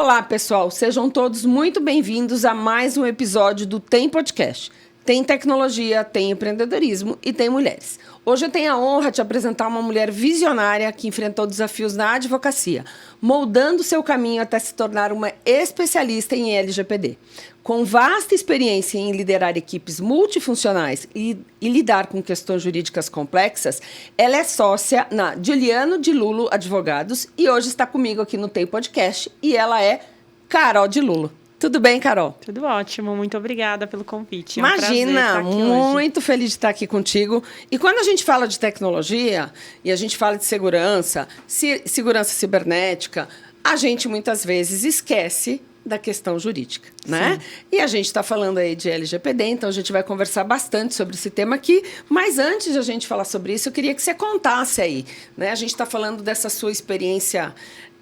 Olá, pessoal. Sejam todos muito bem-vindos a mais um episódio do Tem Podcast. Tem tecnologia, tem empreendedorismo e tem mulheres. Hoje eu tenho a honra de apresentar uma mulher visionária que enfrentou desafios na advocacia, moldando seu caminho até se tornar uma especialista em LGPD. Com vasta experiência em liderar equipes multifuncionais e lidar com questões jurídicas complexas, ela é sócia na Giuliano de Lulo Advogados e hoje está comigo aqui no Tem Podcast e ela é Carol de Lulo. Tudo bem, Carol? Tudo ótimo, muito obrigada pelo convite. Imagina, muito feliz de estar aqui contigo. E quando a gente fala de tecnologia e a gente fala de segurança, segurança cibernética, a gente muitas vezes esquece da questão jurídica, né? Sim. E a gente está falando aí de LGPD, então a gente vai conversar bastante sobre esse tema aqui. Mas antes de a gente falar sobre isso, eu queria que você contasse aí, né? A gente está falando dessa sua experiência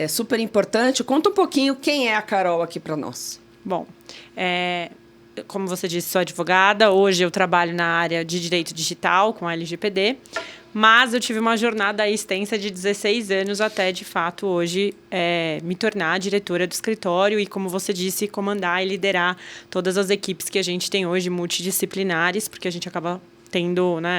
super importante. Conta um pouquinho quem é a Carol aqui para nós. Bom, como você disse, sou advogada. Hoje eu trabalho na área de direito digital com a LGPD, mas eu tive uma jornada extensa de 16 anos até, de fato, hoje me tornar diretora do escritório e, como você disse, comandar e liderar todas as equipes que a gente tem hoje, multidisciplinares, porque a gente acaba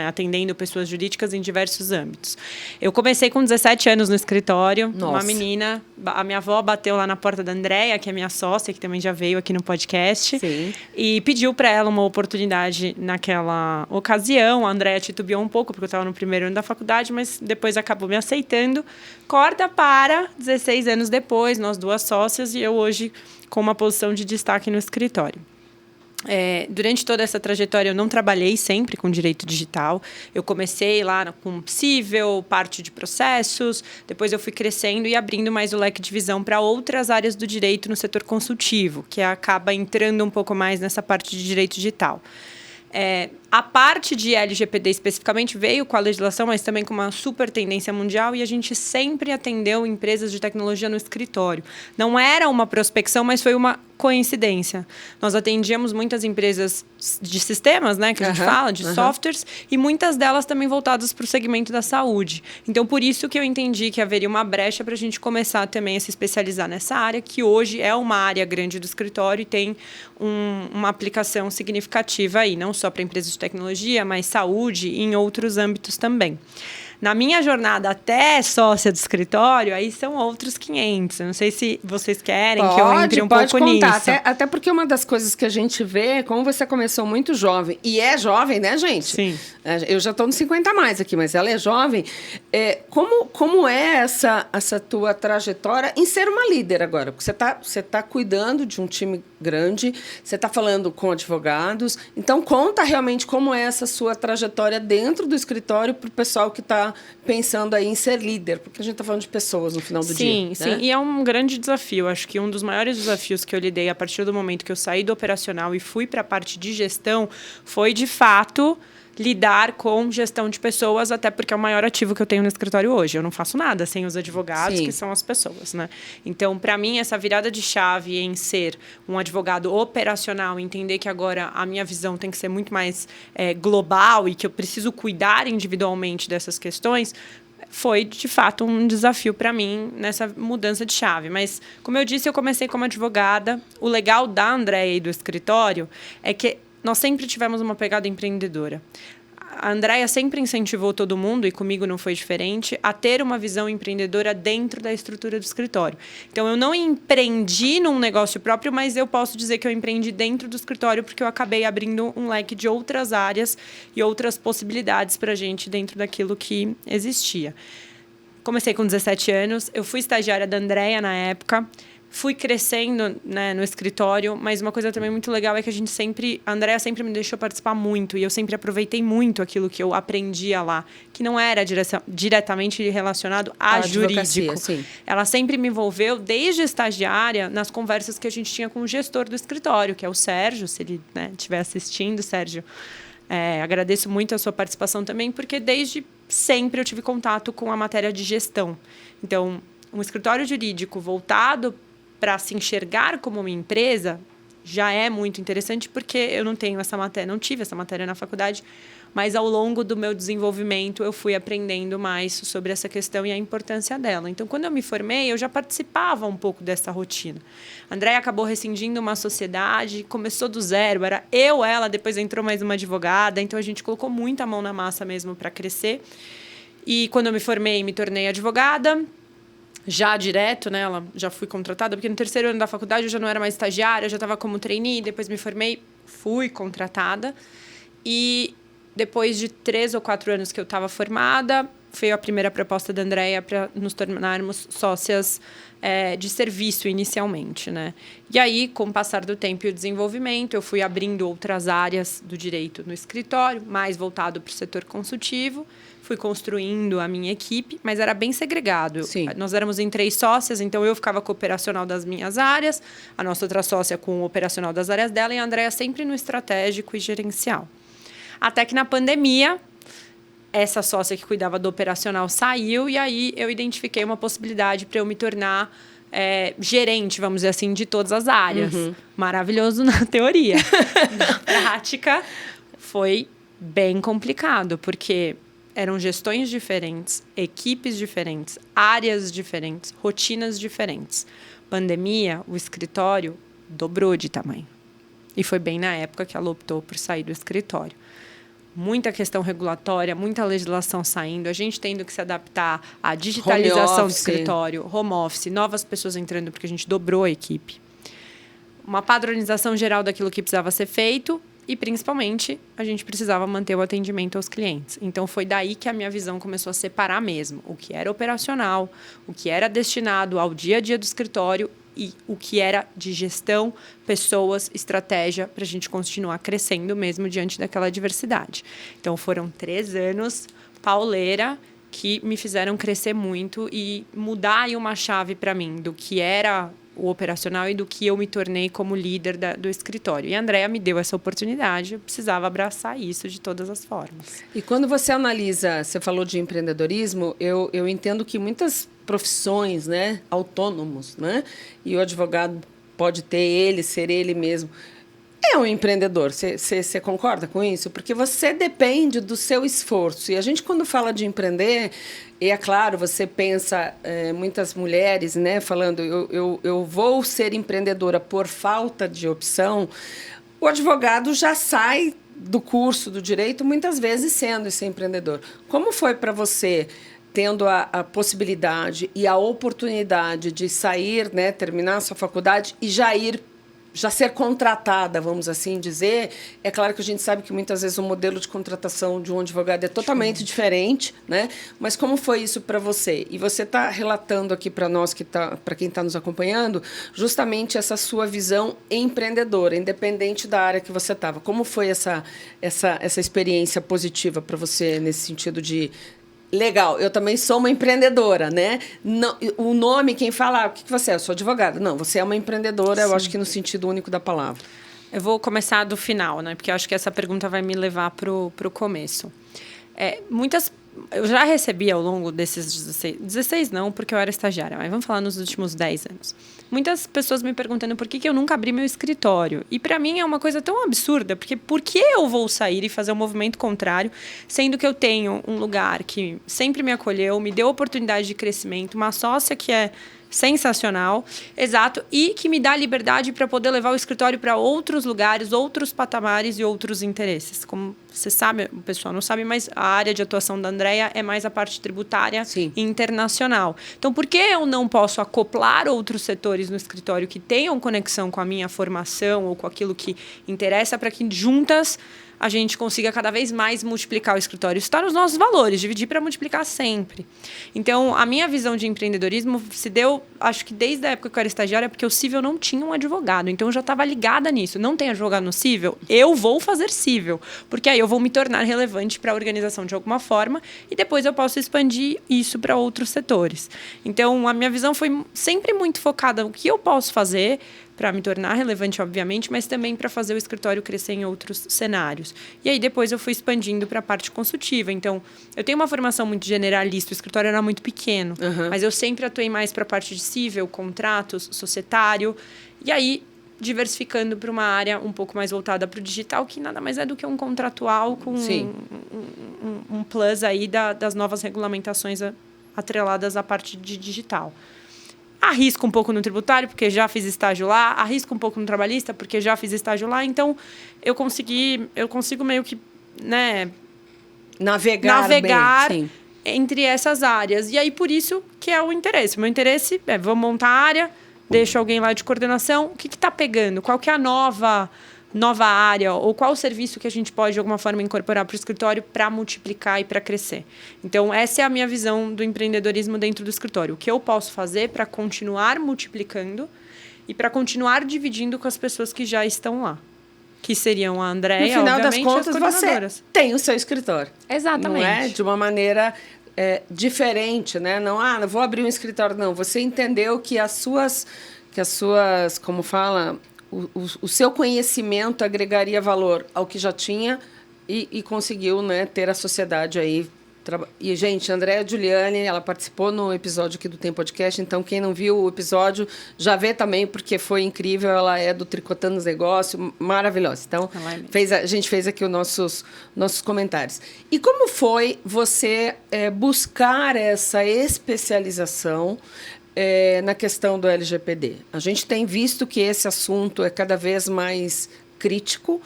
atendendo pessoas jurídicas em diversos âmbitos. Eu comecei com 17 anos no escritório. Nossa. Uma menina, a minha avó bateu lá na porta da Andréia, que é minha sócia, que também já veio aqui no podcast. Sim. E pediu para ela uma oportunidade naquela ocasião. A Andréia titubeou um pouco, porque eu estava no primeiro ano da faculdade, mas depois acabou me aceitando. Corta para 16 anos depois, nós duas sócias, e eu hoje com uma posição de destaque no escritório. Durante toda essa trajetória, eu não trabalhei sempre com direito digital. Eu comecei lá com civil, parte de processos. Depois eu fui crescendo e abrindo mais o leque de visão para outras áreas do direito no setor consultivo, que acaba entrando um pouco mais nessa parte de direito digital. A parte de LGPD especificamente veio com a legislação, mas também com uma super tendência mundial, e a gente sempre atendeu empresas de tecnologia no escritório. Não era uma prospecção, mas foi uma coincidência. Nós atendíamos muitas empresas de sistemas, né, que a gente fala, de softwares, e muitas delas também voltadas para o segmento da saúde. Então, por isso que eu entendi que haveria uma brecha para a gente começar também a se especializar nessa área, que hoje é uma área grande do escritório e tem uma aplicação significativa aí, não só para empresas de tecnologia, mas saúde e em outros âmbitos também. Na minha jornada até sócia do escritório, aí são outros 500. Eu não sei se vocês querem que eu entre um pouco contar. nisso. Até porque uma das coisas que a gente vê, como você começou muito jovem, e é jovem, né, gente? Sim. Eu já estou nos 50 a mais aqui, mas ela é jovem. Como é essa tua trajetória em ser uma líder agora? Porque você tá cuidando de um time grande, você está falando com advogados. Então, conta realmente como é essa sua trajetória dentro do escritório para o pessoal que está pensando aí em ser líder, porque a gente está falando de pessoas no final do dia. Sim, e é um grande desafio. Acho que um dos maiores desafios que eu lidei a partir do momento que eu saí do operacional e fui para a parte de gestão foi, de fato, lidar com gestão de pessoas, até porque é o maior ativo que eu tenho no escritório hoje. Eu não faço nada sem os advogados, que são as pessoas, né? Então, para mim, essa virada de chave em ser um advogado operacional, entender que agora a minha visão tem que ser muito mais global e que eu preciso cuidar individualmente dessas questões, foi, de fato, um desafio para mim nessa mudança de chave. Mas, como eu disse, eu comecei como advogada. O legal da Andréia e do escritório é que nós sempre tivemos uma pegada empreendedora. A Andréia sempre incentivou todo mundo, e comigo não foi diferente, a ter uma visão empreendedora dentro da estrutura do escritório. Então, eu não empreendi num negócio próprio, mas eu posso dizer que eu empreendi dentro do escritório, porque eu acabei abrindo um leque de outras áreas e outras possibilidades para a gente dentro daquilo que existia. Comecei com 17 anos, eu fui estagiária da Andréia na época. Fui crescendo, né, no escritório, mas uma coisa também muito legal é que a Andréia sempre me deixou participar muito, e eu sempre aproveitei muito aquilo que eu aprendia lá, que não era diretamente relacionado a jurídico. Sim. Ela sempre me envolveu, desde estagiária, nas conversas que a gente tinha com o gestor do escritório, que é o Sérgio, se ele estiver assistindo, Sérgio. Agradeço muito a sua participação também, porque desde sempre eu tive contato com a matéria de gestão. Então, um escritório jurídico voltado para se enxergar como uma empresa já é muito interessante, porque eu não tenho essa matéria, não tive essa matéria na faculdade, mas ao longo do meu desenvolvimento eu fui aprendendo mais sobre essa questão e a importância dela. Então, quando eu me formei, eu já participava um pouco dessa rotina. A Andréia acabou rescindindo uma sociedade, começou do zero, era eu, ela, depois entrou mais uma advogada, então a gente colocou muita mão na massa mesmo para crescer. E quando eu me formei, me tornei advogada, já direto, né? Ela já fui contratada, porque no terceiro ano da faculdade eu já não era mais estagiária, eu já estava como trainee, depois me formei, fui contratada. E depois de 3 ou 4 anos que eu estava formada, foi a primeira proposta da Andréia para nos tornarmos sócias de serviço inicialmente, né? E aí, com o passar do tempo e o desenvolvimento, eu fui abrindo outras áreas do direito no escritório, mais voltado para o setor consultivo, fui construindo a minha equipe, mas era bem segregado. Sim. Nós éramos em 3 sócias, então eu ficava com o operacional das minhas áreas, a nossa outra sócia com o operacional das áreas dela e a Andréia sempre no estratégico e gerencial. Até que na pandemia, essa sócia que cuidava do operacional saiu e aí eu identifiquei uma possibilidade para eu me tornar gerente, vamos dizer assim, de todas as áreas. Maravilhoso na teoria. Na prática, foi bem complicado, porque eram gestões diferentes, equipes diferentes, áreas diferentes, rotinas diferentes. Pandemia, o escritório dobrou de tamanho. E foi bem na época que ela optou por sair do escritório. Muita questão regulatória, muita legislação saindo, a gente tendo que se adaptar à digitalização do escritório, home office, novas pessoas entrando porque a gente dobrou a equipe. Uma padronização geral daquilo que precisava ser feito e, principalmente, a gente precisava manter o atendimento aos clientes. Então, foi daí que a minha visão começou a separar mesmo o que era operacional, o que era destinado ao dia a dia do escritório e o que era de gestão, pessoas, estratégia, para a gente continuar crescendo mesmo diante daquela diversidade. Então, foram 3 anos pauleira que me fizeram crescer muito e mudar aí uma chave para mim do que era o operacional e do que eu me tornei como líder do escritório. E a Andréia me deu essa oportunidade, eu precisava abraçar isso de todas as formas. E quando você analisa, você falou de empreendedorismo, eu entendo que muitas profissões, né, autônomos, né, e o advogado pode ser ele mesmo, é um empreendedor. Você concorda com isso? Porque você depende do seu esforço. E a gente, quando fala de empreender, e é claro, você pensa, muitas mulheres, né, falando, eu vou ser empreendedora por falta de opção, o advogado já sai do curso do direito, muitas vezes sendo esse empreendedor. Como foi para você, tendo a possibilidade e a oportunidade de sair, né, terminar a sua faculdade e já ser contratada, vamos assim dizer? É claro que a gente sabe que muitas vezes o modelo de contratação de um advogado é totalmente diferente, né? Mas como foi isso para você? E você está relatando aqui para nós, para quem está nos acompanhando, justamente essa sua visão empreendedora, independente da área que você estava. Como foi essa experiência positiva para você nesse sentido de legal, eu também sou uma empreendedora, né? Não, o nome, quem fala, o que você é? Eu sou advogada. Não, você é uma empreendedora, sim. Eu acho que no sentido único da palavra. Eu vou começar do final, né? Porque eu acho que essa pergunta vai me levar para o começo. Eu já recebi ao longo desses 16 não, porque eu era estagiária, mas vamos falar nos últimos 10 anos. Muitas pessoas me perguntando por que eu nunca abri meu escritório. E para mim é uma coisa tão absurda, porque por que eu vou sair e fazer um movimento contrário, sendo que eu tenho um lugar que sempre me acolheu, me deu oportunidade de crescimento, uma sócia que é sensacional, exato, e que me dá liberdade para poder levar o escritório para outros lugares, outros patamares e outros interesses. Como você sabe, o pessoal não sabe, mas a área de atuação da Andréia é mais a parte tributária e internacional. Então, por que eu não posso acoplar outros setores no escritório que tenham conexão com a minha formação ou com aquilo que interessa para que juntas a gente consiga cada vez mais multiplicar o escritório? Isso está nos nossos valores, dividir para multiplicar sempre. Então, a minha visão de empreendedorismo se deu, acho que desde a época que eu era estagiária, porque o Cível não tinha um advogado. Então, eu já estava ligada nisso. Não tem advogado no Cível? Eu vou fazer Cível, porque aí eu vou me tornar relevante para a organização de alguma forma e depois eu posso expandir isso para outros setores. Então, a minha visão foi sempre muito focada no que eu posso fazer para me tornar relevante, obviamente, mas também para fazer o escritório crescer em outros cenários. E aí, depois, eu fui expandindo para a parte consultiva. Então, eu tenho uma formação muito generalista, o escritório era muito pequeno, mas eu sempre atuei mais para a parte de cível, contratos, societário. E aí, diversificando para uma área um pouco mais voltada para o digital, que nada mais é do que um contratual com um plus aí das novas regulamentações atreladas à parte de digital. Arrisco um pouco no tributário, porque já fiz estágio lá. Arrisco um pouco no trabalhista, porque já fiz estágio lá. Então, eu consigo meio que, né, navegar bem, entre essas áreas. E aí, por isso que é o interesse. O meu interesse é, vamos montar a área, deixo alguém lá de coordenação. O que está pegando? Qual que é a nova área? Ou qual o serviço que a gente pode, de alguma forma, incorporar para o escritório para multiplicar e para crescer? Então, essa é a minha visão do empreendedorismo dentro do escritório. O que eu posso fazer para continuar multiplicando e para continuar dividindo com as pessoas que já estão lá. Que seriam a Andréia, no final obviamente, das contas, e as coordenadoras. você tem o seu escritório. Exatamente. Não é? De uma maneira diferente, né? Não vou abrir um escritório, não. Você entendeu que as suas, como fala, o seu conhecimento agregaria valor ao que já tinha e conseguiu, né, ter a sociedade aí. E, gente, a Andréia Giuliani, ela participou no episódio aqui do Tem Podcast, então quem não viu o episódio já vê também, porque foi incrível, ela é do Tricotando os Negócios, maravilhosa. Então, a gente fez aqui os nossos comentários. E como foi você buscar essa especialização na questão do LGPD? A gente tem visto que esse assunto é cada vez mais crítico.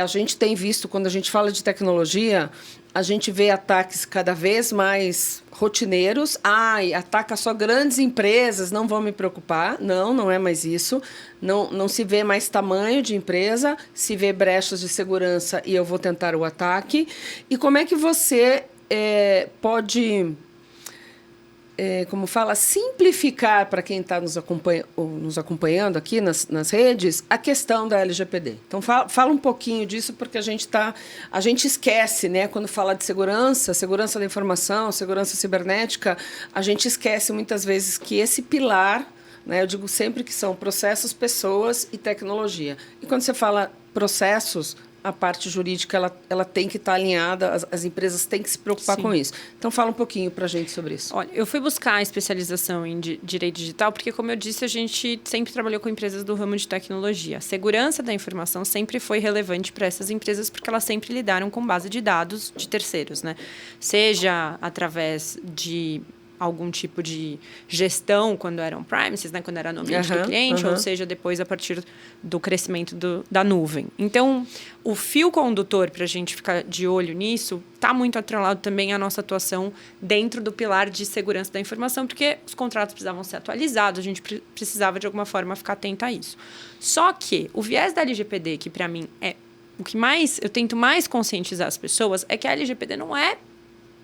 A gente tem visto, quando a gente fala de tecnologia, a gente vê ataques cada vez mais rotineiros. Ataca só grandes empresas, não vão me preocupar. Não é mais isso. Não se vê mais tamanho de empresa, se vê brechas de segurança e eu vou tentar o ataque. E como é que você pode... como fala, simplificar para quem está nos acompanhando aqui nas redes a questão da LGPD. Então, fala um pouquinho disso, porque a gente esquece, né, quando fala de segurança da informação, segurança cibernética, a gente esquece muitas vezes que esse pilar, né, eu digo sempre que são processos, pessoas e tecnologia. E quando você fala processos, a parte jurídica ela tem que estar alinhada, as empresas têm que se preocupar com isso. Então, fala um pouquinho para a gente sobre isso. Olha, eu fui buscar a especialização em direito digital porque, como eu disse, a gente sempre trabalhou com empresas do ramo de tecnologia. A segurança da informação sempre foi relevante para essas empresas porque elas sempre lidaram com base de dados de terceiros, né? Seja através de algum tipo de gestão quando eram premises, né, quando era no ambiente do cliente, ou seja, depois a partir do crescimento da nuvem. Então, o fio condutor para a gente ficar de olho nisso está muito atrelado também à nossa atuação dentro do pilar de segurança da informação, porque os contratos precisavam ser atualizados, a gente precisava, de alguma forma, ficar atento a isso. Só que o viés da LGPD, que para mim é o que mais eu tento mais conscientizar as pessoas, é que a LGPD não é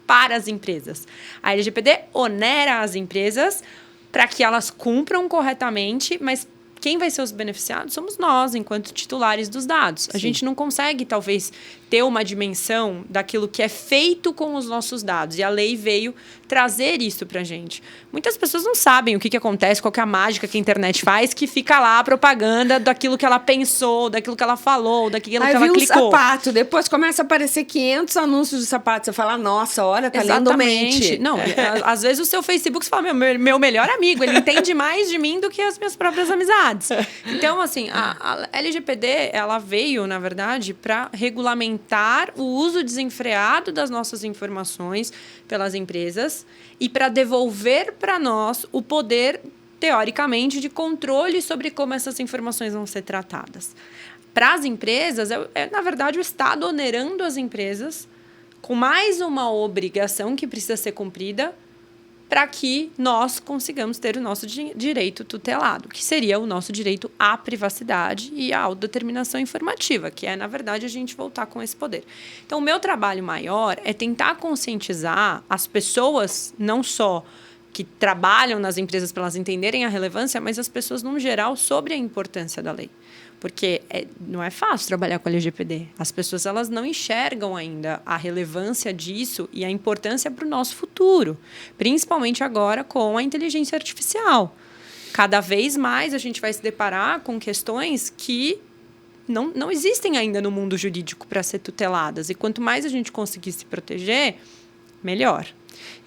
para as empresas. A LGPD onera as empresas para que elas cumpram corretamente, mas quem vai ser os beneficiados somos nós, enquanto titulares dos dados. Sim. A gente não consegue, talvez, ter uma dimensão daquilo que é feito com os nossos dados. E a lei veio trazer isso para a gente. Muitas pessoas não sabem o que acontece, qual que é a mágica que a internet faz, que fica lá a propaganda daquilo que ela pensou, daquilo que ela falou, daquilo que ela clicou. Aí viu um sapato, depois começa a aparecer 500 anúncios de sapato. Você fala, nossa, olha, tá lendo mente. Não, às vezes o seu Facebook, você fala, meu melhor amigo, ele entende mais de mim do que as minhas próprias amizades. Então, assim, a LGPD, ela veio, na verdade, para regulamentar o uso desenfreado das nossas informações pelas empresas e para devolver para nós o poder, teoricamente, de controle sobre como essas informações vão ser tratadas. Para as empresas, na verdade, o Estado onerando as empresas com mais uma obrigação que precisa ser cumprida para que nós consigamos ter o nosso direito tutelado, que seria o nosso direito à privacidade e à autodeterminação informativa, que é, na verdade, a gente voltar com esse poder. Então, o meu trabalho maior é tentar conscientizar as pessoas, não só que trabalham nas empresas para elas entenderem a relevância, mas as pessoas, no geral, sobre a importância da lei. Porque não é fácil trabalhar com a LGPD. As pessoas elas não enxergam ainda a relevância disso e a importância para o nosso futuro. Principalmente agora com a inteligência artificial. Cada vez mais a gente vai se deparar com questões que não existem ainda no mundo jurídico para ser tuteladas. E quanto mais a gente conseguir se proteger, melhor.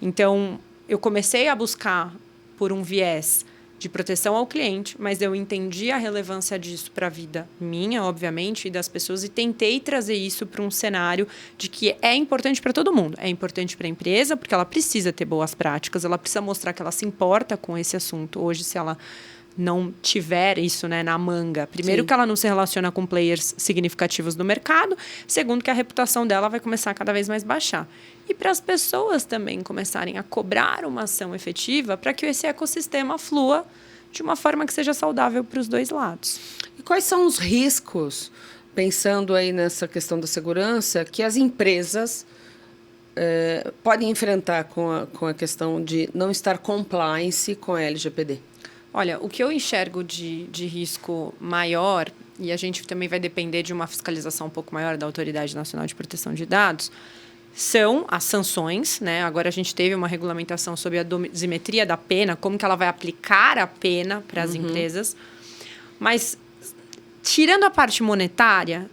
Então, eu comecei a buscar por um viés de proteção ao cliente, mas eu entendi a relevância disso para a vida minha, obviamente, e das pessoas, e tentei trazer isso para um cenário de que é importante para todo mundo. É importante para a empresa, porque ela precisa ter boas práticas, ela precisa mostrar que ela se importa com esse assunto. Hoje, se ela não tiver isso, né, na manga, primeiro, que ela não se relaciona com players significativos do mercado, segundo, que a reputação dela vai começar a cada vez mais baixar. E para as pessoas também começarem a cobrar uma ação efetiva para que esse ecossistema flua de uma forma que seja saudável para os dois lados. E quais são os riscos, pensando aí nessa questão da segurança, que as empresas podem enfrentar com a questão de não estar compliance com a LGPD? Olha, o que eu enxergo de risco maior, e a gente também vai depender de uma fiscalização um pouco maior da Autoridade Nacional de Proteção de Dados, são as sanções, né? Agora a gente teve uma regulamentação sobre a dosimetria da pena, como que ela vai aplicar a pena para as empresas. Mas, tirando a parte monetária,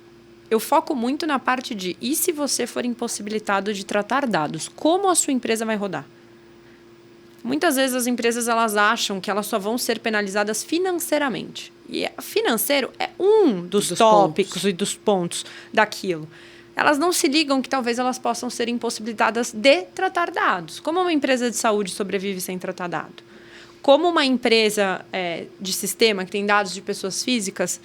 eu foco muito na parte de e se você for impossibilitado de tratar dados, como a sua empresa vai rodar? Muitas vezes as empresas elas acham que elas só vão ser penalizadas financeiramente. E financeiro é um dos tópicos e dos pontos daquilo. Elas não se ligam que talvez elas possam ser impossibilitadas de tratar dados. Como uma empresa de saúde sobrevive sem tratar dado? Como uma empresa de sistema que tem dados de pessoas físicas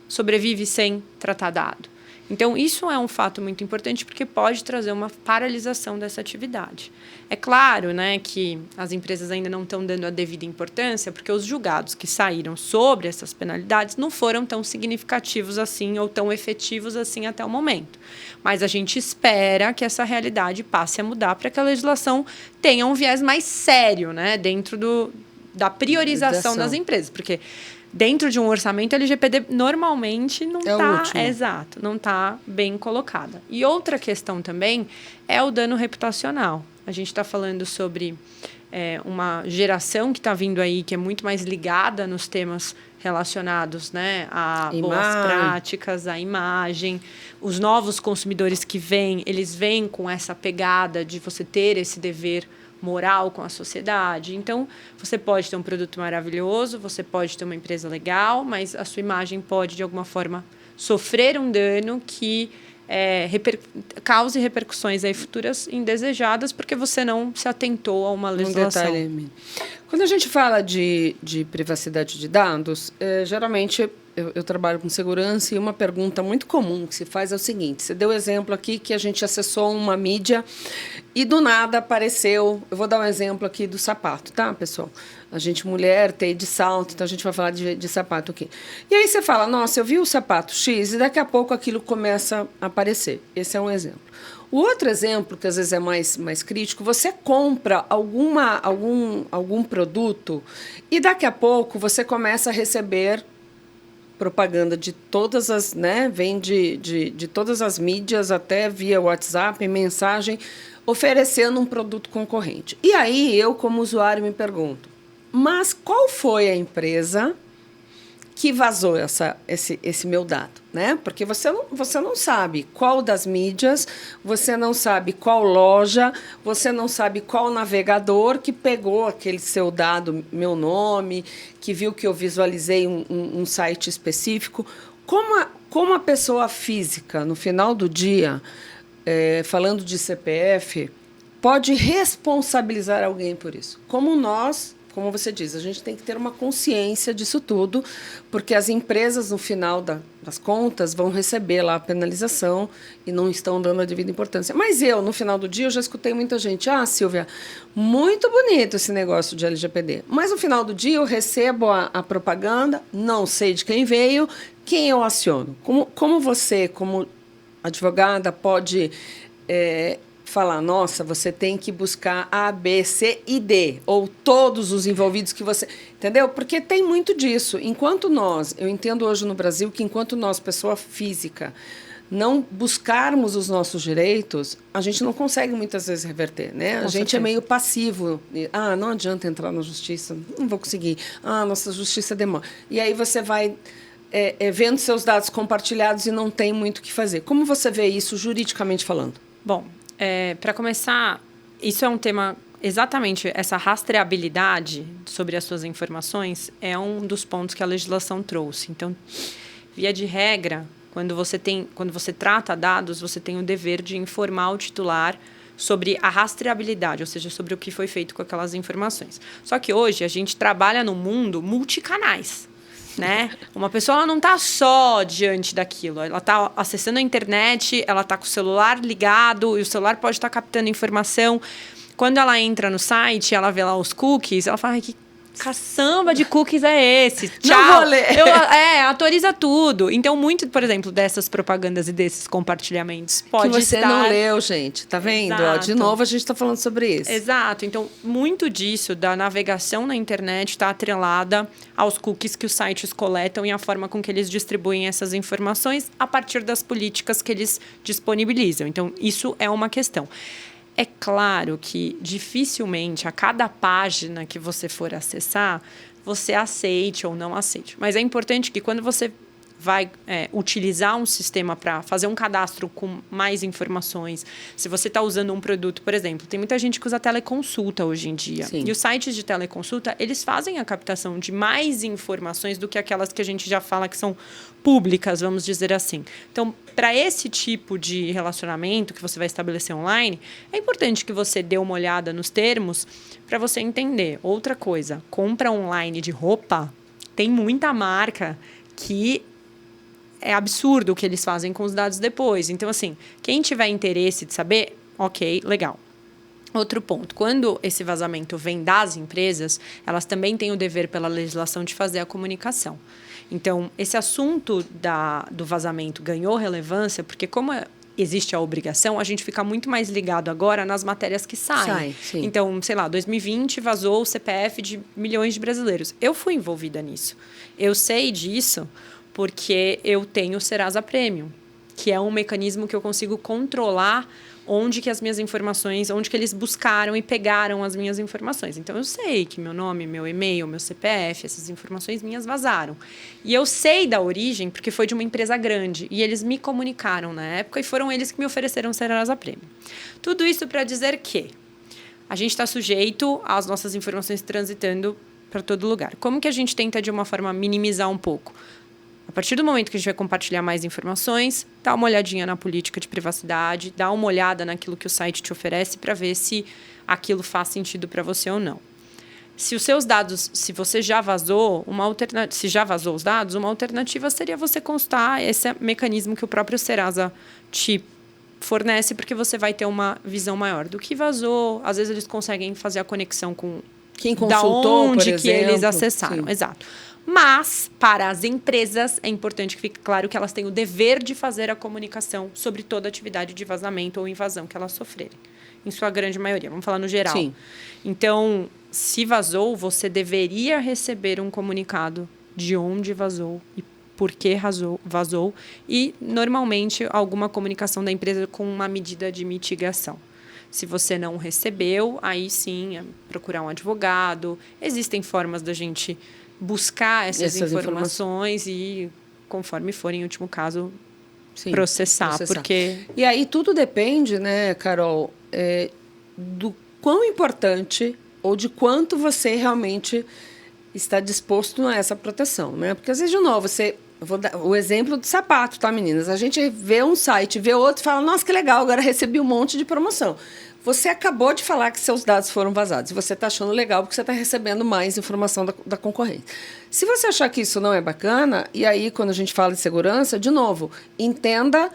sobrevive sem tratar dado? Então, isso é um fato muito importante porque pode trazer uma paralisação dessa atividade. É claro, né, que as empresas ainda não estão dando a devida importância porque os julgados que saíram sobre essas penalidades não foram tão significativos assim ou tão efetivos assim até o momento. Mas a gente espera que essa realidade passe a mudar para que a legislação tenha um viés mais sério, né, dentro da priorização das empresas. Porque dentro de um orçamento, a LGPD normalmente não está... Exato, não está bem colocada. E outra questão também é o dano reputacional. A gente está falando sobre uma geração que está vindo aí, que é muito mais ligada nos temas relacionados, né, a boas práticas, a imagem. Os novos consumidores que vêm, eles vêm com essa pegada de você ter esse dever moral com a sociedade. Então, você pode ter um produto maravilhoso, você pode ter uma empresa legal, mas a sua imagem pode, de alguma forma, sofrer um dano que cause repercussões aí futuras indesejadas porque você não se atentou a uma legislação. Quando a gente fala de privacidade de dados, geralmente eu trabalho com segurança e uma pergunta muito comum que se faz é o seguinte: você deu exemplo aqui que a gente acessou uma mídia e do nada apareceu, eu vou dar um exemplo aqui do sapato, tá, pessoal? A gente, mulher, tem de salto, então a gente vai falar de sapato aqui. E aí você fala, nossa, eu vi o sapato X e daqui a pouco aquilo começa a aparecer. Esse é um exemplo. O outro exemplo, que às vezes é mais crítico, você compra algum produto e daqui a pouco você começa a receber propaganda de todas as, né, vem de todas as mídias, até via WhatsApp, mensagem, oferecendo um produto concorrente. E aí eu, como usuário, me pergunto, mas qual foi a empresa que vazou esse meu dado, né? Porque você não sabe qual das mídias, você não sabe qual loja, você não sabe qual navegador que pegou aquele seu dado, meu nome, que viu que eu visualizei um site específico. Como a pessoa física, no final do dia, falando de CPF, pode responsabilizar alguém por isso? Como você diz, a gente tem que ter uma consciência disso tudo, porque as empresas, no final das contas, vão receber lá a penalização e não estão dando a devida importância. Mas no final do dia, eu já escutei muita gente, Silvia, muito bonito esse negócio de LGPD, mas no final do dia eu recebo a propaganda, não sei de quem veio, quem eu aciono. Como você, como advogada, pode falar, nossa, você tem que buscar A, B, C e D, ou todos os envolvidos que você... Entendeu? Porque tem muito disso. Eu entendo hoje no Brasil que enquanto nós, pessoa física, não buscarmos os nossos direitos, a gente não consegue muitas vezes reverter, né? A gente é meio passivo. Não adianta entrar na justiça, não vou conseguir. Nossa justiça demora. E aí você vai vendo seus dados compartilhados e não tem muito o que fazer. Como você vê isso juridicamente falando? Bom, para começar, isso é um tema exatamente essa rastreabilidade sobre as suas informações é um dos pontos que a legislação trouxe. Então, via de regra, quando você trata dados, você tem o dever de informar o titular sobre a rastreabilidade, ou seja, sobre o que foi feito com aquelas informações. Só que hoje a gente trabalha num mundo multicanais. Né? Uma pessoa ela não está só diante daquilo, ela está acessando a internet, ela está com o celular ligado e o celular pode estar captando informação. Quando ela entra no site, ela vê lá os cookies, ela fala, ai, que caçamba de cookies é esse? Tchau. Não vou ler. Autoriza tudo. Então, muito, por exemplo, dessas propagandas e desses compartilhamentos pode que você estar... não leu, gente. Tá vendo? Ó, de novo, a gente está falando sobre isso. Exato. Então, muito disso da navegação na internet está atrelada aos cookies que os sites coletam e a forma com que eles distribuem essas informações a partir das políticas que eles disponibilizam. Então, isso é uma questão. É claro que dificilmente a cada página que você for acessar, você aceite ou não aceite. Mas é importante que quando você vai utilizar um sistema para fazer um cadastro com mais informações, se você está usando um produto, por exemplo, tem muita gente que usa teleconsulta hoje em dia. Sim. E os sites de teleconsulta, eles fazem a captação de mais informações do que aquelas que a gente já fala que são públicas, vamos dizer assim. Então, para esse tipo de relacionamento que você vai estabelecer online, é importante que você dê uma olhada nos termos para você entender. Outra coisa, compra online de roupa, tem muita marca que é absurdo o que eles fazem com os dados depois. Então, assim, quem tiver interesse de saber, ok, legal. Outro ponto, quando esse vazamento vem das empresas, elas também têm o dever pela legislação de fazer a comunicação. Então, esse assunto do vazamento ganhou relevância porque, como existe a obrigação, a gente fica muito mais ligado agora nas matérias que saem. Sim. Então, sei lá, 2020 vazou o CPF de milhões de brasileiros. Eu fui envolvida nisso. Eu sei disso porque eu tenho o Serasa Premium, que é um mecanismo que eu consigo controlar onde que as minhas informações, onde que eles buscaram e pegaram as minhas informações. Então, eu sei que meu nome, meu e-mail, meu CPF, essas informações minhas vazaram. E eu sei da origem porque foi de uma empresa grande. E eles me comunicaram na época e foram eles que me ofereceram o Serasa Premium. Tudo isso para dizer que a gente está sujeito às nossas informações transitando para todo lugar. Como que a gente tenta, de uma forma, minimizar um pouco? A partir do momento que a gente vai compartilhar mais informações, dá uma olhadinha na política de privacidade, dá uma olhada naquilo que o site te oferece para ver se aquilo faz sentido para você ou não. Se os seus dados, se você já vazou, se já vazou os dados, uma alternativa seria você constar esse mecanismo que o próprio Serasa te fornece, porque você vai ter uma visão maior do que vazou. Às vezes eles conseguem fazer a conexão com quem consultou, onde por exemplo. Que eles acessaram. Sim. Exato. Mas, para as empresas, é importante que fique claro que elas têm o dever de fazer a comunicação sobre toda atividade de vazamento ou invasão que elas sofrerem. Em sua grande maioria. Vamos falar no geral. Sim. Então, se vazou, você deveria receber um comunicado de onde vazou e por que vazou. E, normalmente, alguma comunicação da empresa com uma medida de mitigação. Se você não recebeu, aí sim, é procurar um advogado. Existem formas da gente buscar essas informações e, conforme for, em último caso, sim, processar. Porque... E aí tudo depende, né, Carol, do quão importante ou de quanto você realmente está disposto a essa proteção, né? Porque, às vezes, de novo, eu vou dar o exemplo do sapato, tá, meninas? A gente vê um site, vê outro e fala, nossa, que legal, agora recebi um monte de promoção. Você acabou de falar que seus dados foram vazados. E você está achando legal porque você está recebendo mais informação da concorrência. Se você achar que isso não é bacana, e aí, quando a gente fala de segurança, de novo, entenda,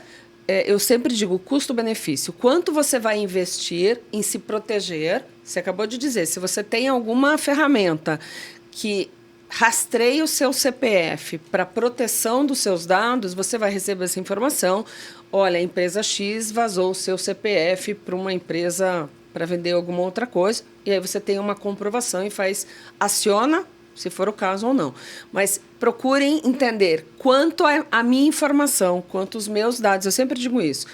eu sempre digo, custo-benefício. Quanto você vai investir em se proteger? Você acabou de dizer, se você tem alguma ferramenta que rastreia o seu CPF para proteção dos seus dados, você vai receber essa informação. Olha, a empresa X vazou o seu CPF para uma empresa para vender alguma outra coisa, e aí você tem uma comprovação e aciona, se for o caso ou não. Mas procurem entender quanto a minha informação, quanto os meus dados, eu sempre digo isso.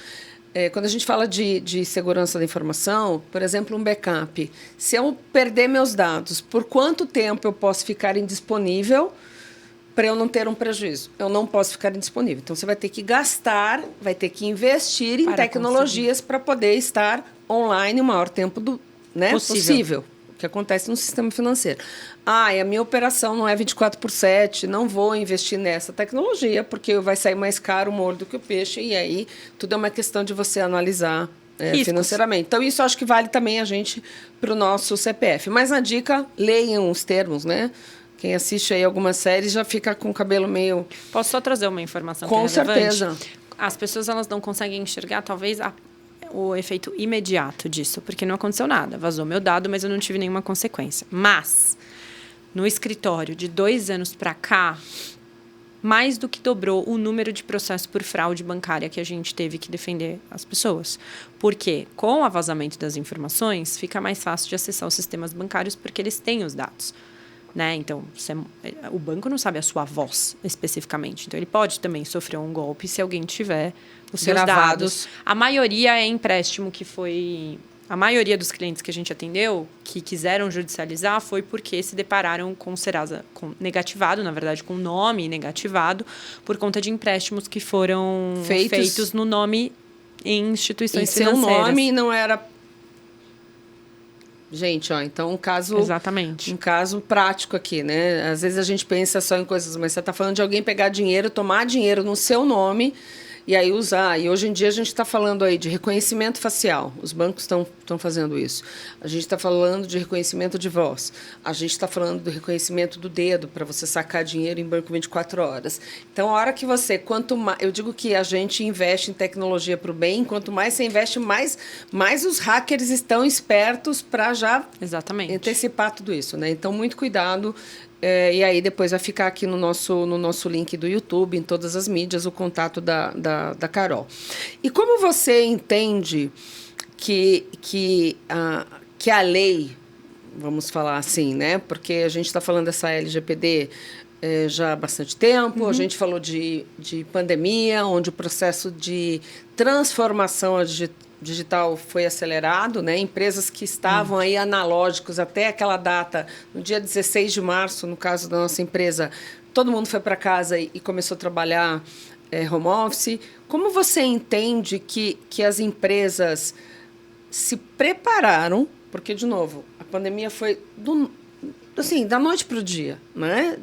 Quando a gente fala de segurança da informação, por exemplo, um backup, se eu perder meus dados, por quanto tempo eu posso ficar indisponível para eu não ter um prejuízo? Eu não posso ficar indisponível. Então, você vai ter que gastar, vai ter que investir em tecnologias para poder estar online o maior tempo né, possível. Que acontece no sistema financeiro. E a minha operação não é 24/7, não vou investir nessa tecnologia, porque vai sair mais caro o molho do que o peixe, e aí tudo é uma questão de você analisar financeiramente. Então, isso acho que vale também a gente para o nosso CPF. Mas na dica, leiam os termos, né? Quem assiste aí algumas séries já fica com o cabelo meio... Posso só trazer uma informação com que é relevante? certeza. As pessoas elas não conseguem enxergar, talvez, o efeito imediato disso, porque não aconteceu nada. Vazou meu dado, mas eu não tive nenhuma consequência. Mas, no escritório, de 2 anos para cá, mais do que dobrou o número de processos por fraude bancária que a gente teve que defender as pessoas. Porque, com o vazamento das informações, fica mais fácil de acessar os sistemas bancários porque eles têm os dados. Né? Então, o banco não sabe a sua voz especificamente. Então, ele pode também sofrer um golpe se alguém tiver os seus dados. A maioria é empréstimo que foi... A maioria dos clientes que a gente atendeu, que quiseram judicializar, foi porque se depararam com Serasa negativado, na verdade, com nome negativado, por conta de empréstimos que foram feitos no nome em instituições financeiras. Seu nome não era... Gente, então um caso... Exatamente. Um caso prático aqui, né? Às vezes a gente pensa só em coisas, mas você está falando de alguém pegar dinheiro, tomar dinheiro no seu nome e aí usar. E hoje em dia a gente está falando aí de reconhecimento facial. Os bancos estão fazendo isso. A gente está falando de reconhecimento de voz. A gente está falando do reconhecimento do dedo para você sacar dinheiro em banco 24 horas. Então, a hora que você... Quanto mais, eu digo que a gente investe em tecnologia para o bem, quanto mais você investe, mais os hackers estão espertos para já antecipar tudo isso, né? Então, muito cuidado. E aí depois vai ficar aqui no nosso link do YouTube, em todas as mídias, o contato da Carol. E como você entende que a lei, vamos falar assim, né? Porque a gente está falando dessa LGPD já há bastante tempo, a gente falou de pandemia, onde o processo de transformação digital foi acelerado, né? Empresas que estavam aí analógicos até aquela data, no dia 16 de março, no caso da nossa empresa, todo mundo foi para casa e começou a trabalhar home office. Como você entende que as empresas se prepararam? Porque, de novo, a pandemia foi da noite para o dia, né?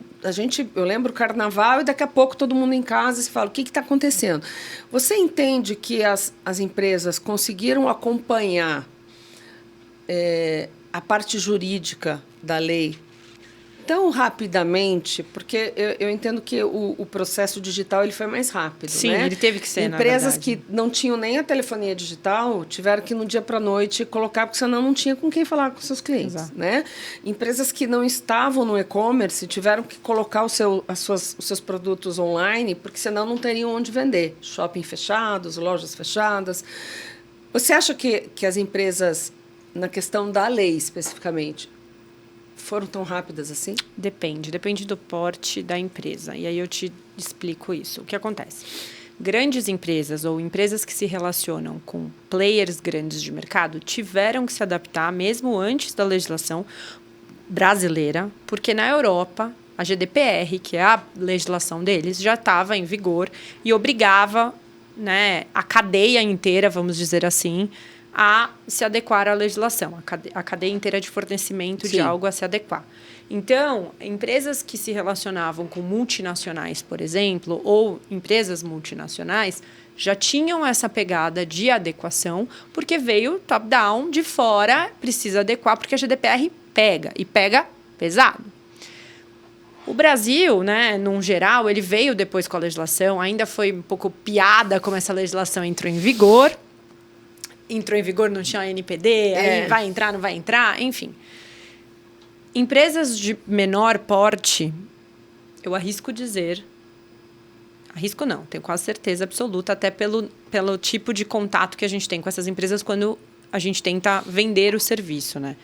Eu lembro o carnaval e daqui a pouco todo mundo em casa se fala, o que está acontecendo? Você entende que as empresas conseguiram acompanhar a parte jurídica da lei tão rapidamente, porque eu entendo que o processo digital ele foi mais rápido. Sim, né? Ele teve que ser, Empresas que não tinham nem a telefonia digital tiveram que, no dia para a noite, colocar, porque senão não tinha com quem falar com seus clientes. Né? Empresas que não estavam no e-commerce tiveram que colocar os seus produtos online, porque senão não teriam onde vender. Shopping fechados, lojas fechadas. Você acha que as empresas, na questão da lei especificamente, foram tão rápidas assim? Depende do porte da empresa. E aí eu te explico isso. O que acontece? Grandes empresas ou empresas que se relacionam com players grandes de mercado tiveram que se adaptar, mesmo antes da legislação brasileira, porque na Europa, a GDPR, que é a legislação deles, já estava em vigor e obrigava, né, a cadeia inteira, vamos dizer assim, a se adequar à legislação, a cadeia inteira de fornecimento de algo a se adequar. Então, empresas que se relacionavam com multinacionais, por exemplo, ou empresas multinacionais, já tinham essa pegada de adequação, porque veio top-down, de fora, precisa adequar, porque a GDPR pega, e pega pesado. O Brasil, né, num geral, ele veio depois com a legislação, ainda foi um pouco piada como essa legislação entrou em vigor, não tinha NPD, aí vai entrar, não vai entrar, enfim. Empresas de menor porte, eu arrisco dizer... Arrisco não, tenho quase certeza absoluta, até pelo tipo de contato que a gente tem com essas empresas quando a gente tenta vender o serviço, né?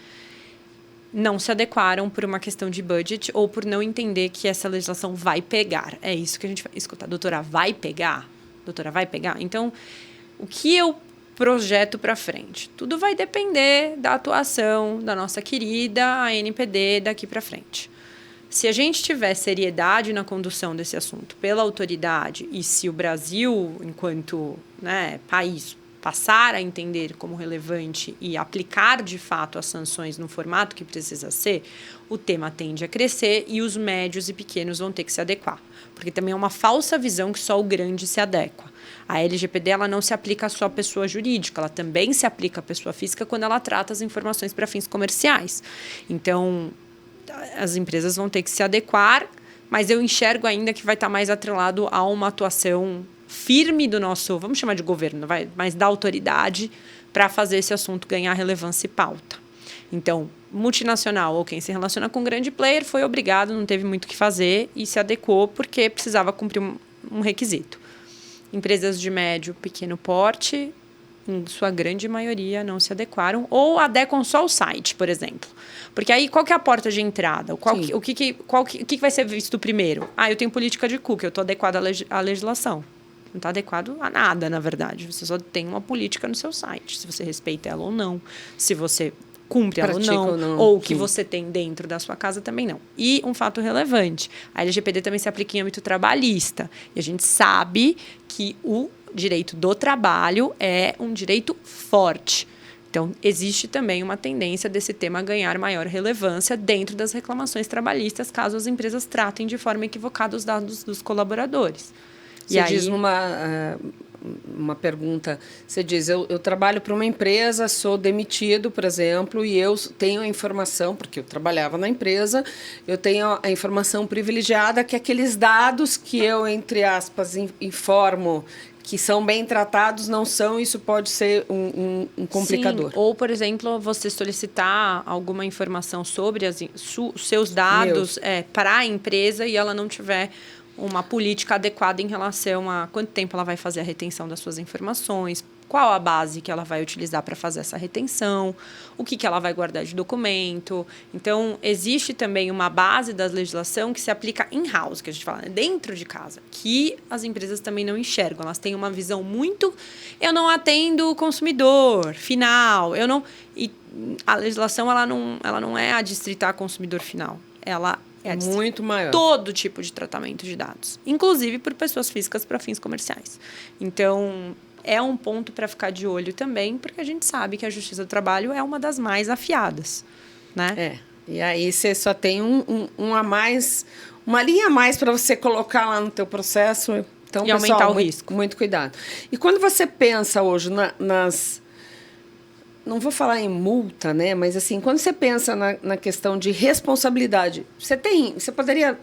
Não se adequaram por uma questão de budget ou por não entender que essa legislação vai pegar. É isso que a gente vai escutar. Doutora, vai pegar? Doutora, vai pegar? Então, o que eu projeto para frente? Tudo vai depender da atuação da nossa querida ANPD daqui para frente. Se a gente tiver seriedade na condução desse assunto pela autoridade e se o Brasil, enquanto, né, país, passar a entender como relevante e aplicar de fato as sanções no formato que precisa ser, o tema tende a crescer e os médios e pequenos vão ter que se adequar. Porque também é uma falsa visão que só o grande se adequa. A LGPD ela não se aplica só à pessoa jurídica, ela também se aplica à pessoa física quando ela trata as informações para fins comerciais. Então, as empresas vão ter que se adequar, mas eu enxergo ainda que vai estar mais atrelado a uma atuação firme do nosso, vamos chamar de governo, mas da autoridade para fazer esse assunto ganhar relevância e pauta. Então, multinacional ou quem se relaciona com grande player foi obrigado, não teve muito o que fazer e se adequou porque precisava cumprir um requisito. Empresas de médio, pequeno porte, em sua grande maioria, não se adequaram ou adequam só o site, por exemplo. Porque aí, qual que é a porta de entrada? O que vai ser visto primeiro? Eu tenho política de cookie, eu estou adequado à legislação. Não está adequado a nada, na verdade. Você só tem uma política no seu site, se você respeita ela ou não, se você cumpre ela ou não, ou o que você tem dentro da sua casa também não. E um fato relevante, a LGPD também se aplica em âmbito trabalhista. E a gente sabe que o direito do trabalho é um direito forte. Então, existe também uma tendência desse tema ganhar maior relevância dentro das reclamações trabalhistas, caso as empresas tratem de forma equivocada os dados dos colaboradores. Você diz uma pergunta, você diz, eu trabalho para uma empresa, sou demitido, por exemplo, e eu tenho a informação, porque eu trabalhava na empresa, eu tenho a informação privilegiada que aqueles dados que eu, entre aspas, informo que são bem tratados, não são, isso pode ser um complicador. Sim. Ou, por exemplo, você solicitar alguma informação sobre os seus dados para a empresa e ela não tiver uma política adequada em relação a quanto tempo ela vai fazer a retenção das suas informações, qual a base que ela vai utilizar para fazer essa retenção, o que ela vai guardar de documento. Então, existe também uma base da legislação que se aplica in-house, que a gente fala, dentro de casa, que as empresas também não enxergam. Elas têm uma visão muito... Eu não atendo o consumidor final, eu não... E a legislação ela não é adstrita a consumidor final. Ela é muito maior. Todo tipo de tratamento de dados, inclusive por pessoas físicas para fins comerciais. Então, é um ponto para ficar de olho também, porque a gente sabe que a Justiça do Trabalho é uma das mais afiadas, né? E aí você só tem uma linha a mais para você colocar lá no teu processo. Então, e pessoal, aumentar o risco. Muito cuidado. E quando você pensa hoje nas... Não vou falar em multa, né? Mas assim, quando você pensa na questão de responsabilidade, você poderia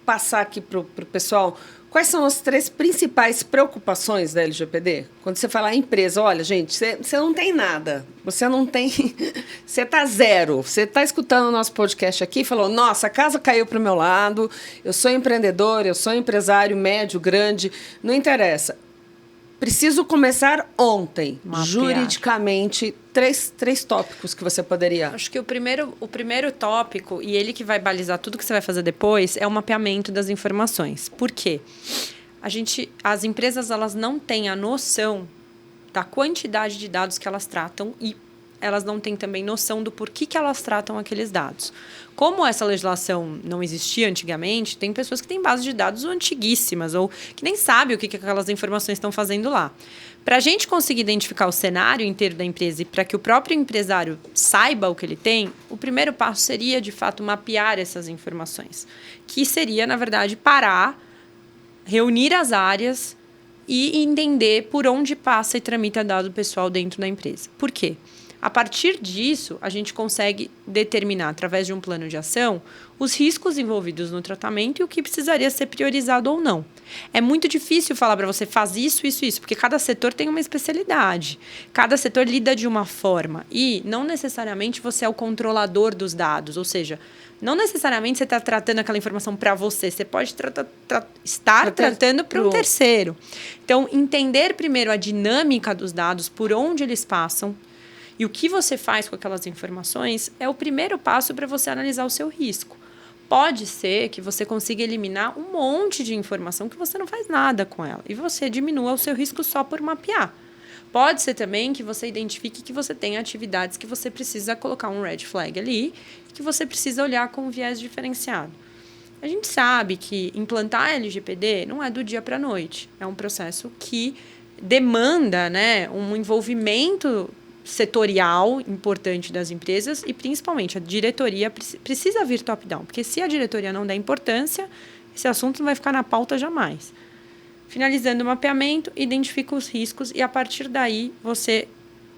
passar aqui para o pessoal quais são as 3 principais preocupações da LGPD? Quando você fala empresa, olha, gente, você não tem nada, você não tem, você está zero. Você está escutando o nosso podcast aqui e falou, nossa, a casa caiu para o meu lado, eu sou empreendedor, eu sou empresário médio, grande, não interessa. Preciso começar ontem, juridicamente, 3 tópicos que você poderia... Acho que o primeiro tópico, e ele que vai balizar tudo que você vai fazer depois, é o mapeamento das informações. Por quê? As empresas elas não têm a noção da quantidade de dados que elas tratam e elas não têm também noção do porquê que elas tratam aqueles dados. Como essa legislação não existia antigamente, tem pessoas que têm bases de dados antiguíssimas ou que nem sabem o que aquelas informações estão fazendo lá. Para a gente conseguir identificar o cenário inteiro da empresa e para que o próprio empresário saiba o que ele tem, o primeiro passo seria, de fato, mapear essas informações. Que seria, na verdade, parar, reunir as áreas e entender por onde passa e tramita dado pessoal dentro da empresa. Por quê? A partir disso, a gente consegue determinar, através de um plano de ação, os riscos envolvidos no tratamento e o que precisaria ser priorizado ou não. É muito difícil falar para você, faz isso, porque cada setor tem uma especialidade. Cada setor lida de uma forma. E não necessariamente você é o controlador dos dados, ou seja, não necessariamente você está tratando aquela informação para você, você pode estar tratando para um terceiro. Então, entender primeiro a dinâmica dos dados, por onde eles passam, e o que você faz com aquelas informações é o primeiro passo para você analisar o seu risco. Pode ser que você consiga eliminar um monte de informação que você não faz nada com ela e você diminua o seu risco só por mapear. Pode ser também que você identifique que você tem atividades que você precisa colocar um red flag ali e que você precisa olhar com um viés diferenciado. A gente sabe que implantar a LGPD não é do dia para a noite. É um processo que demanda, né, um envolvimento setorial importante das empresas e, principalmente, a diretoria precisa vir top-down, porque se a diretoria não der importância, esse assunto não vai ficar na pauta jamais. Finalizando o mapeamento, identifica os riscos e, a partir daí, você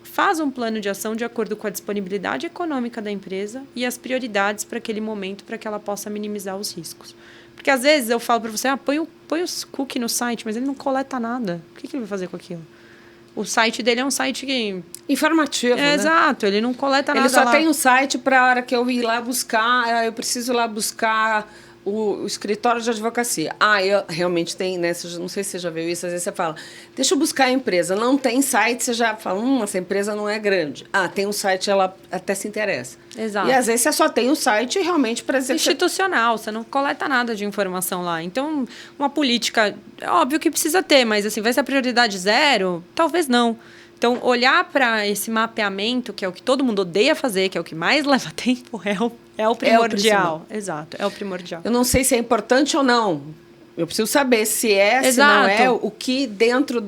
faz um plano de ação de acordo com a disponibilidade econômica da empresa e as prioridades para aquele momento, para que ela possa minimizar os riscos. Porque, às vezes, eu falo para você, põe os cookies no site, mas ele não coleta nada. O que ele vai fazer com aquilo? O site dele é um site que... informativo, né? Exato, ele não coleta nada Ele só lá. tem um site para a hora que eu ir lá buscar, eu preciso ir lá buscar o escritório de advocacia. Eu realmente tem, né? Não sei se você já viu isso, às vezes você fala, deixa eu buscar a empresa. Não tem site, você já fala, essa empresa não é grande. Tem um site, ela até se interessa. Exato. E às vezes você só tem o site realmente para dizer institucional, você não coleta nada de informação lá. Então, uma política, é óbvio que precisa ter, mas assim, vai ser a prioridade zero? Talvez não. Então, olhar para esse mapeamento, que é o que todo mundo odeia fazer, que é o que mais leva tempo, é o primordial. Exato, é o primordial. Eu não sei se é importante ou não. Eu preciso saber se é, Exato. se não é, o que dentro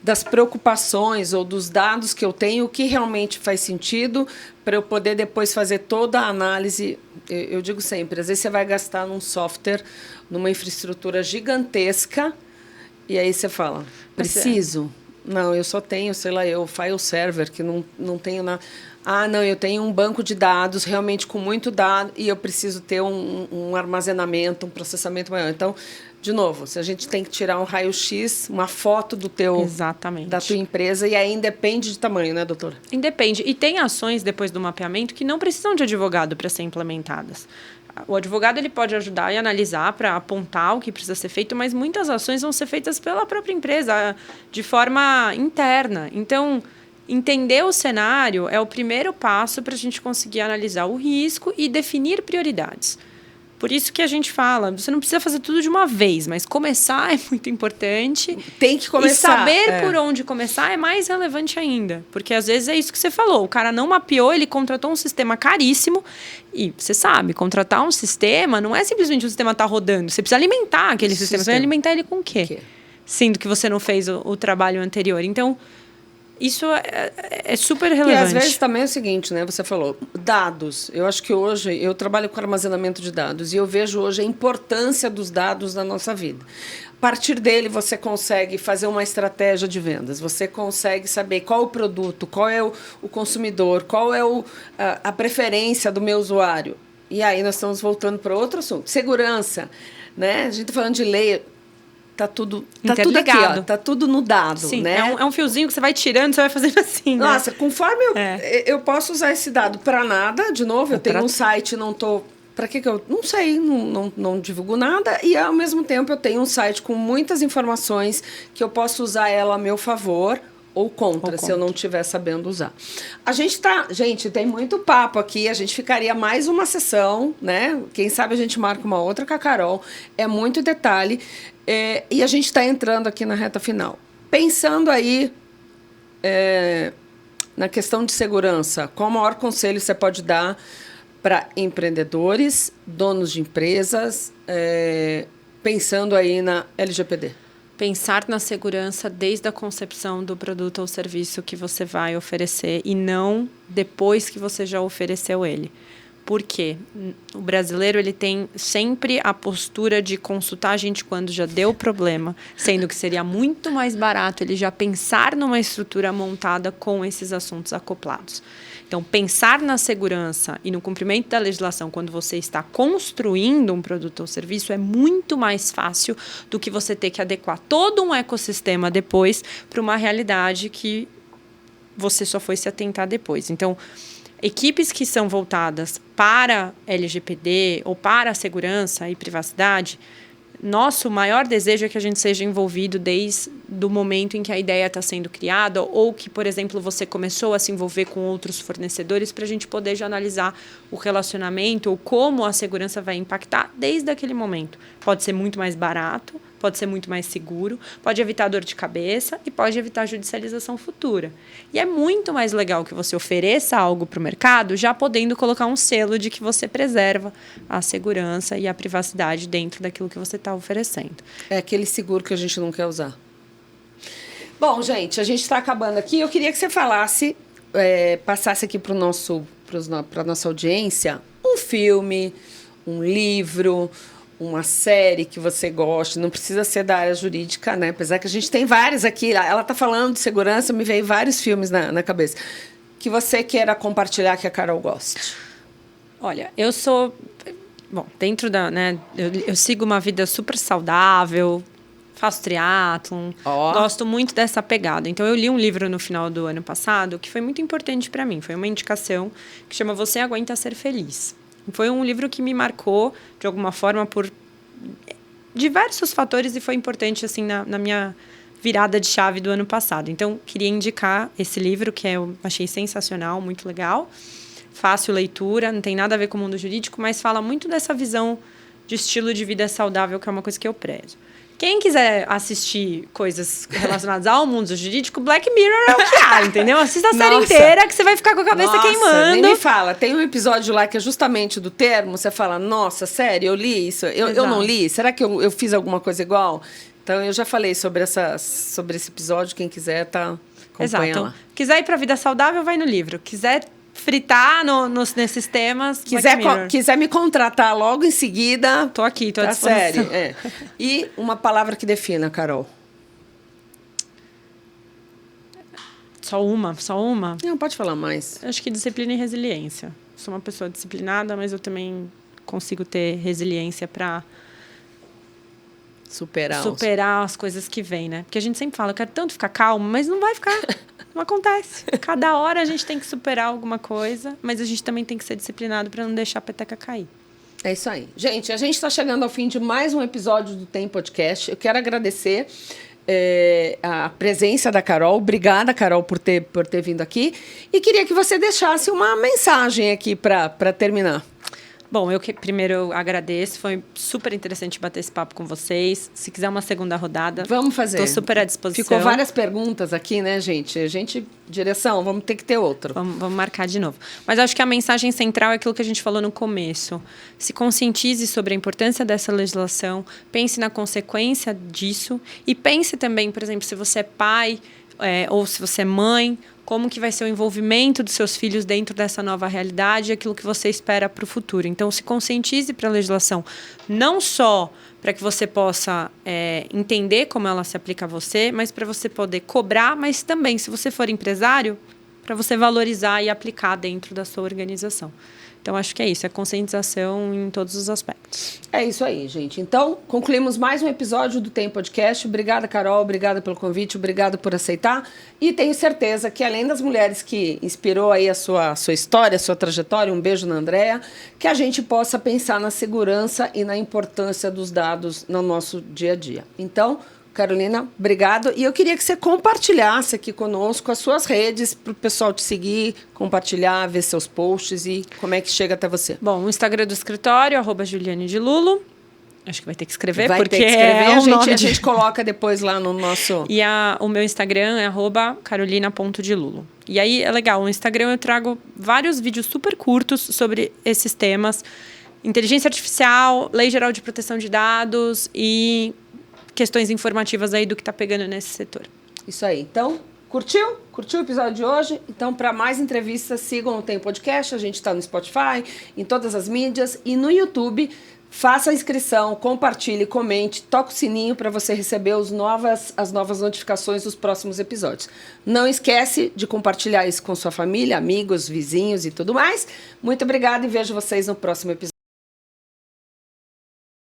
das preocupações ou dos dados que eu tenho, o que realmente faz sentido para eu poder depois fazer toda a análise. Eu digo sempre, às vezes você vai gastar num software, numa infraestrutura gigantesca, e aí você fala, preciso? Não, eu só tenho, o file server, que não tenho nada. Não, eu tenho um banco de dados realmente com muito dado e eu preciso ter um armazenamento, um processamento maior. Então, de novo, se a gente tem que tirar um raio-x, uma foto Exatamente. Da tua empresa, e aí independe de tamanho, né, doutora? Independe. E tem ações depois do mapeamento que não precisam de advogado para ser implementadas. O advogado ele pode ajudar e analisar para apontar o que precisa ser feito, mas muitas ações vão ser feitas pela própria empresa, de forma interna. Então, entender o cenário é o primeiro passo para a gente conseguir analisar o risco e definir prioridades. Por isso que a gente fala, você não precisa fazer tudo de uma vez, mas começar é muito importante. Tem que começar. E saber por onde começar é mais relevante ainda. Porque às vezes é isso que você falou. O cara não mapeou, ele contratou um sistema caríssimo. E você sabe, contratar um sistema não é simplesmente o sistema estar rodando. Você precisa alimentar aquele sistema. Você vai alimentar ele com o quê? Sendo que você não fez o trabalho anterior. Então, isso é super relevante. E às vezes também é o seguinte, né? Você falou, dados. Eu acho que hoje eu trabalho com armazenamento de dados e eu vejo hoje a importância dos dados na nossa vida. A partir dele, você consegue fazer uma estratégia de vendas, você consegue saber qual o produto, qual é o consumidor, qual é a preferência do meu usuário. E aí nós estamos voltando para outro assunto. Segurança, né? A gente está falando de lei. Tá tudo aqui, ó. Tá tudo no dado, sim, né? É um fiozinho que você vai tirando, você vai fazendo assim, né? Nossa, conforme eu posso usar esse dado para nada, de novo, eu tenho um site, não tô... Para que eu... Não sei, não divulgo nada. E, ao mesmo tempo, eu tenho um site com muitas informações que eu posso usar ela a meu favor ou contra, se eu não estiver sabendo usar. Gente, tem muito papo aqui, a gente ficaria mais uma sessão, né? Quem sabe a gente marca uma outra com a Carol. É muito detalhe. E a gente está entrando aqui na reta final. Pensando aí na questão de segurança, qual o maior conselho você pode dar para empreendedores, donos de empresas, pensando aí na LGPD? Pensar na segurança desde a concepção do produto ou serviço que você vai oferecer e não depois que você já ofereceu ele. Por quê? O brasileiro ele tem sempre a postura de consultar a gente quando já deu problema, sendo que seria muito mais barato ele já pensar numa estrutura montada com esses assuntos acoplados. Então, pensar na segurança e no cumprimento da legislação quando você está construindo um produto ou serviço é muito mais fácil do que você ter que adequar todo um ecossistema depois para uma realidade que você só foi se atentar depois. Então, equipes que são voltadas para LGPD ou para a segurança e privacidade, nosso maior desejo é que a gente seja envolvido desde o momento em que a ideia está sendo criada ou que, por exemplo, você começou a se envolver com outros fornecedores para a gente poder já analisar o relacionamento ou como a segurança vai impactar desde aquele momento. Pode ser muito mais barato, pode ser muito mais seguro, pode evitar dor de cabeça e pode evitar judicialização futura. E é muito mais legal que você ofereça algo para o mercado já podendo colocar um selo de que você preserva a segurança e a privacidade dentro daquilo que você está oferecendo. É aquele seguro que a gente não quer usar. Bom, gente, a gente está acabando aqui. Eu queria que você falasse, passasse aqui para a nossa audiência, um filme, um livro, uma série que você goste. Não precisa ser da área jurídica, né? Apesar que a gente tem vários aqui. Ela está falando de segurança, me veio vários filmes na cabeça. Que você queira compartilhar que a Carol goste. Olha, eu sou... Bom, dentro da... né, eu sigo uma vida super saudável, faço triatlon, gosto muito dessa pegada. Então, eu li um livro no final do ano passado que foi muito importante para mim. Foi uma indicação que chama Você Aguenta Ser Feliz. Foi um livro que me marcou, de alguma forma, por diversos fatores e foi importante, assim, na minha virada de chave do ano passado. Então, queria indicar esse livro, que eu achei sensacional, muito legal. Fácil leitura, não tem nada a ver com o mundo jurídico, mas fala muito dessa visão de estilo de vida saudável, que é uma coisa que eu prezo. Quem quiser assistir coisas relacionadas ao mundo jurídico, Black Mirror é o que há, entendeu? Assista a série inteira que você vai ficar com a cabeça queimando. Nem me fala. Tem um episódio lá que é justamente do termo, você fala, nossa, sério, eu li isso? Eu não li? Será que eu fiz alguma coisa igual? Então, eu já falei sobre esse episódio. Quem quiser, acompanha lá. Quiser ir para a vida saudável, vai no livro. Quiser fritar nesses temas, quiser me contratar logo em seguida... Tô aqui, tô à disposição. Sério, E uma palavra que defina, Carol. Só uma? Não, pode falar mais. Acho que disciplina e resiliência. Sou uma pessoa disciplinada, mas eu também consigo ter resiliência para superar as coisas que vêm, né? Porque a gente sempre fala, eu quero tanto ficar calmo, mas não vai ficar. Não acontece. Cada hora a gente tem que superar alguma coisa, mas a gente também tem que ser disciplinado para não deixar a peteca cair. É isso aí. Gente, a gente está chegando ao fim de mais um episódio do Tem Podcast. Eu quero agradecer a presença da Carol. Obrigada, Carol, por ter vindo aqui. E queria que você deixasse uma mensagem aqui para terminar. Bom, primeiro agradeço, foi super interessante bater esse papo com vocês. Se quiser uma segunda rodada, vamos fazer. Estou super à disposição. Ficou várias perguntas aqui, né, gente? Direção, vamos ter que ter outro. Vamos marcar de novo. Mas acho que a mensagem central é aquilo que a gente falou no começo. Se conscientize sobre a importância dessa legislação, pense na consequência disso e pense também, por exemplo, se você é pai ou se você é mãe, como que vai ser o envolvimento dos seus filhos dentro dessa nova realidade e aquilo que você espera para o futuro. Então, se conscientize para a legislação, não só para que você possa entender como ela se aplica a você, mas para você poder cobrar, mas também, se você for empresário, para você valorizar e aplicar dentro da sua organização. Então, acho que é isso, é conscientização em todos os aspectos. É isso aí, gente. Então, concluímos mais um episódio do Tem Podcast. Obrigada, Carol, obrigada pelo convite, obrigada por aceitar. E tenho certeza que, além das mulheres que inspirou aí a sua história, a sua trajetória, um beijo na Andréa, que a gente possa pensar na segurança e na importância dos dados no nosso dia a dia. Então, Carolina, obrigado. E eu queria que você compartilhasse aqui conosco as suas redes para o pessoal te seguir, compartilhar, ver seus posts e como é que chega até você. Bom, o Instagram do escritório, @JulianeDilulo. Acho que vai ter que escrever, porque a gente coloca depois lá no nosso... E o meu Instagram é @carolina.dilulo. E aí é legal, no Instagram eu trago vários vídeos super curtos sobre esses temas. Inteligência artificial, Lei Geral de Proteção de Dados e questões informativas aí do que está pegando nesse setor. Isso aí. Então, curtiu? Curtiu o episódio de hoje? Então, para mais entrevistas, sigam o Tem Podcast. A gente está no Spotify, em todas as mídias e no YouTube. Faça a inscrição, compartilhe, comente, toque o sininho para você receber as novas notificações dos próximos episódios. Não esquece de compartilhar isso com sua família, amigos, vizinhos e tudo mais. Muito obrigada e vejo vocês no próximo episódio.